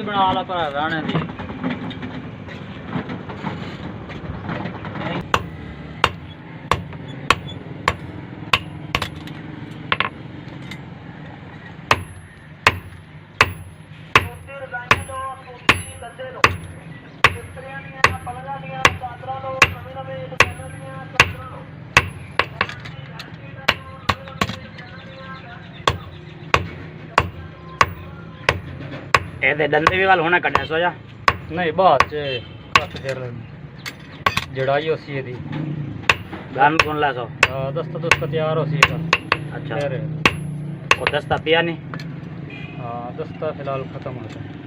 बना ला पर राणे दी ਇਹਦੇ ਡੰਡੇ ਵੀ ਵਾਲ ਹੋਣਾ ਕੱਢਿਆ ਸੋ ਜਾ ਨਹੀਂ ਬਾਅਦ ਚ ਕੱਟ ਫਿਰ ਜੜਾਈ ਹੋਸੀ ਇਹਦੀ ਗਨ ਕੋਣ ਲਾ ਸੋ ਦਸਤਾ ਦੁਸਤਾ ਤਿਆਰ ਹੋਸੀ ਇਹਦਾ ਅੱਛਾ ਫਿਰ ਉਹ ਦਸਤਾ ਪਿਆ ਨਹੀਂ ਹਾਂ ਦਸਤਾ ਫਿਲਹਾਲ ਖਤਮ ਹੋ ਗਿਆ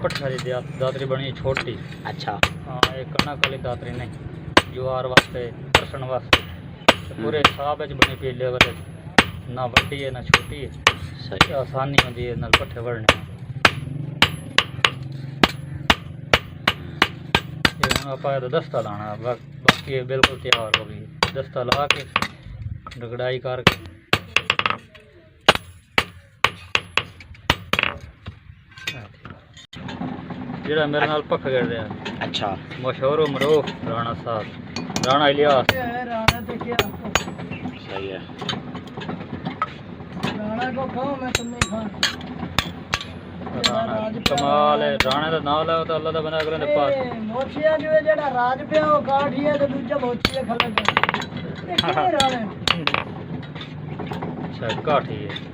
पट्ठारी दातरी बनी छोटी अच्छा हाँ एक कणक वाली दातरी नहीं ज्वार वास्ते परसण वास्ते पूरे हिसाब बनी पी लेवल ना वड्डी है ना छोटी है सही आसानी होती है नाल पट्ठे वड़ने आप दस्ता लाना बाकी बिल्कुल तैयार हो गई दस्ता ला के रगड़ाई करके जेड़ा मेरे नाल पक्का कर दिया अच्छा मशहूर मरूफ राणा साहब राणा इलियास राणा तो क्या सही है राणा को खाओ मैं तुम नहीं खाओ कमाल है राणा दा नाम ला तो अल्लाह दा बना करने पास मोचिया जो है जेड़ा राज पे ओ काठी है तो दूजा मोचिया खलक है के राणा अच्छा काठी है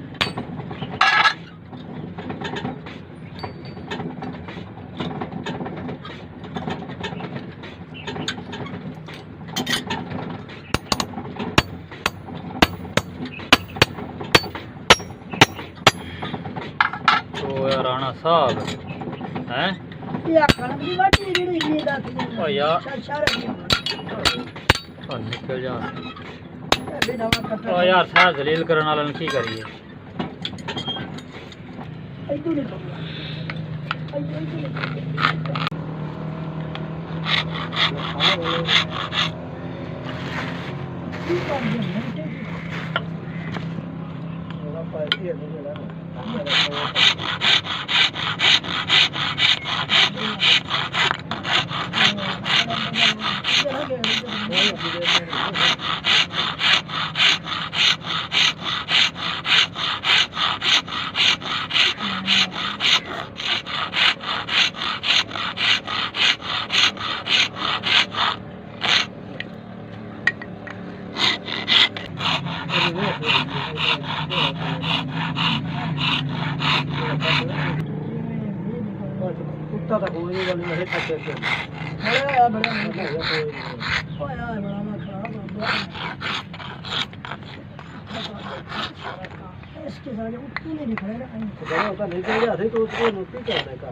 राणा साहब हैं या कलमी वाटी रीड़ी की दात ओ यार ओ निकल जा ओ यार सारा जलील करने वाला की करिए कुत्ता था कोई वाली नहीं था कैसे बड़ा यार बड़ा ओ यार बड़ा ना खराब इसके सारे उत्ती नहीं दिख रहे ना होता नहीं तो आधे तो उसको रोटी करने का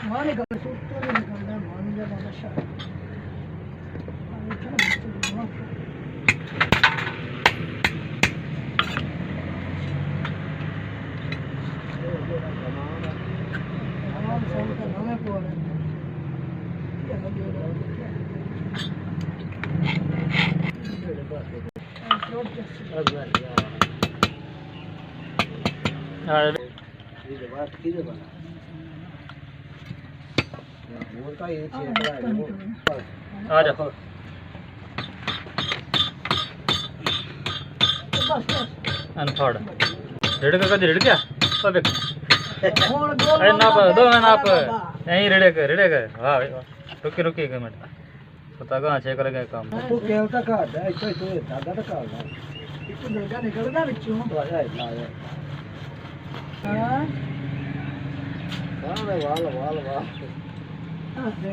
मान का उत्ती नहीं निकल रहा मान जा बादशाह आ जा अनफड़ रेड़ का रेड़ क्या अब अरे नाप दो मैं नाप यहीं रेड़े कर वाह रुकी रुकी एक मिनट पता कहाँ चेक कर गए काम तू खेलता का है इतो इतो दादा का का इतो दरगा निकलदा बिचों तो आया हां वाह वाह वाह अरे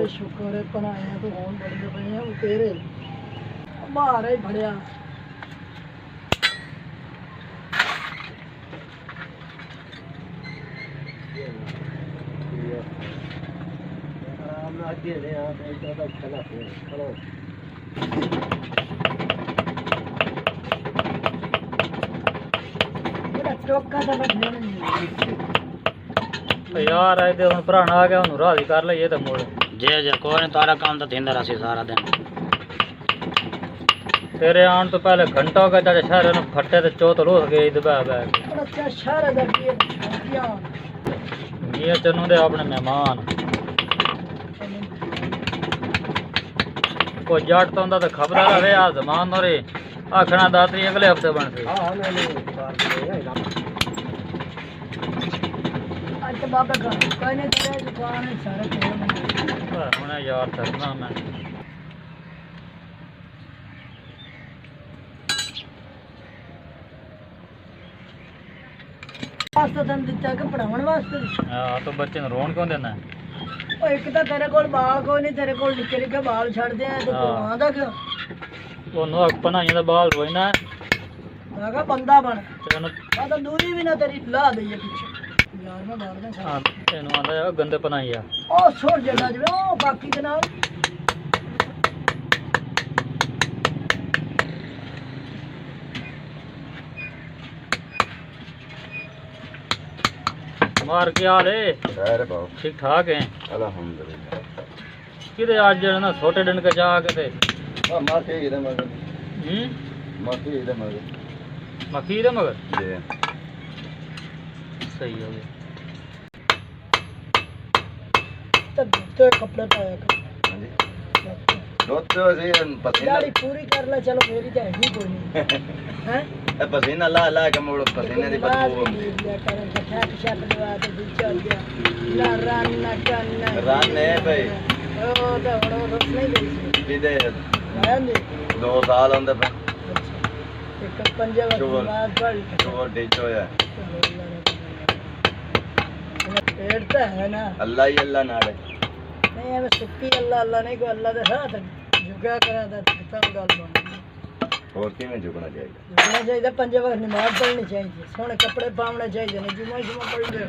शुक्र है पर आया तो होन बड़े पे हैं वो तेरे बाहर ही भड़या आराम ना दे ले आप एक तो चला चलो बड़ा चौका दा बैठने नहीं यार आए ते हुन पुराना आ गया हुन राजी कर ले ये तो मोड़ जे कोई नहीं तारा काम तो थिंदा रसी सारा दिन तेरे आन तो पहले घंटा हो गया चाचा शहर ने फटे ते चौथ रोज गए दबा अच्छा शहर दा किया ये चनू दे अपने मेहमान कोई जट तो हुंदा ते खबर रहे आ जमान रे आखना दातरी अगले हफ्ते बनती हां नहीं आज बाबा का कोई नहीं तेरे दुकान है सारा खेल हुन यार करना मैं वास्ते तन दिता के पढ़ावन वास्ते हां तो बच्चे ने रोन क्यों देना ओ एक तो तेरे कोल बाल कोई नहीं तेरे कोल निक्के निक्के बाल छड़ दे तो कुरबान दा क्यों वो नो पनाइयां दा बाल रोई ना लागा बंदा बन तेन आ तो दूरी भी ना तेरी ला दईए पीछे यार मैं मार दे हां तेन आंदा गंदे पनाइया ओ छोड़ जड़ा जवे ओ बाकी दे नाल मार के हाल है अरे बाबू ठीक ठाक है अल्हम्दुलिल्लाह किदे आज जड़ा ना छोटे दिन के जा के ते माफी इधर मगर माफी इधर मगर मक्खी दे मगर जी सही हो गया तब तो कपड़े पाया कर हां जी दोस्तों से पसीना गाड़ी पूरी कर ले चलो मेरी तो है ही कोई नहीं हैं पसीना ला ला के मोड़ पसीने दी बदबू या कर ठक शक दवा तो दिल चल गया ना रन ना करना रान ने भाई ओ तो रोक नहीं गई किदे आया नहीं 2 साल अंदर पे एक पंजे बाद पड़ तो डिच होया पेड़ तो है ना अल्लाह ही अल्लाह नाले नहीं हमें सुक्की अल्लाह अल्लाह नहीं को अल्लाह दे साथ झुका करा था कितना गल बन और की में झुकना चाहिए झुकना चाहिए पंजे वक्त नमाज पढ़नी चाहिए सोने कपड़े पावने चाहिए ना जुमा जुमा पढ़ ले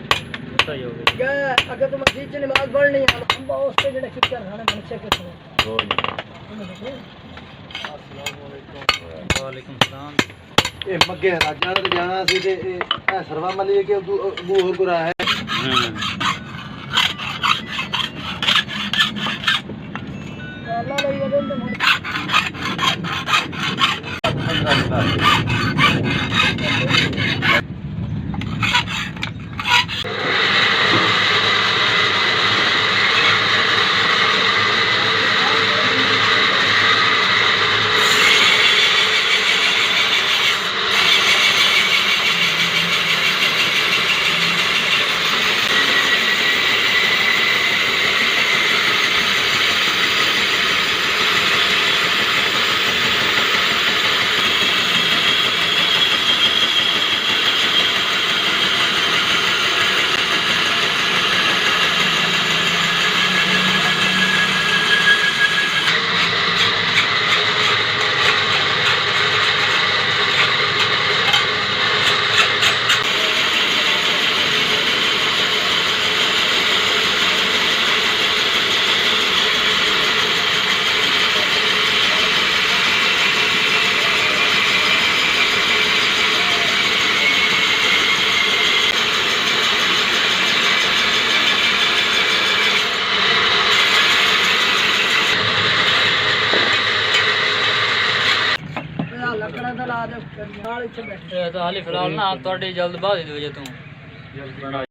सही हो गया अगर तुम मस्जिद च नमाज पढ़नी है हम उस पे जेड़ा किकर खाने बन सके तो वालेकुम सलाम ए मगे राजा ने जाना सी ते ए सरवा मली के बूह गुरा है अल्लाह ले ये दे हाली फिलहाल ना थोड़ी जल्दबाजी दी वजह तू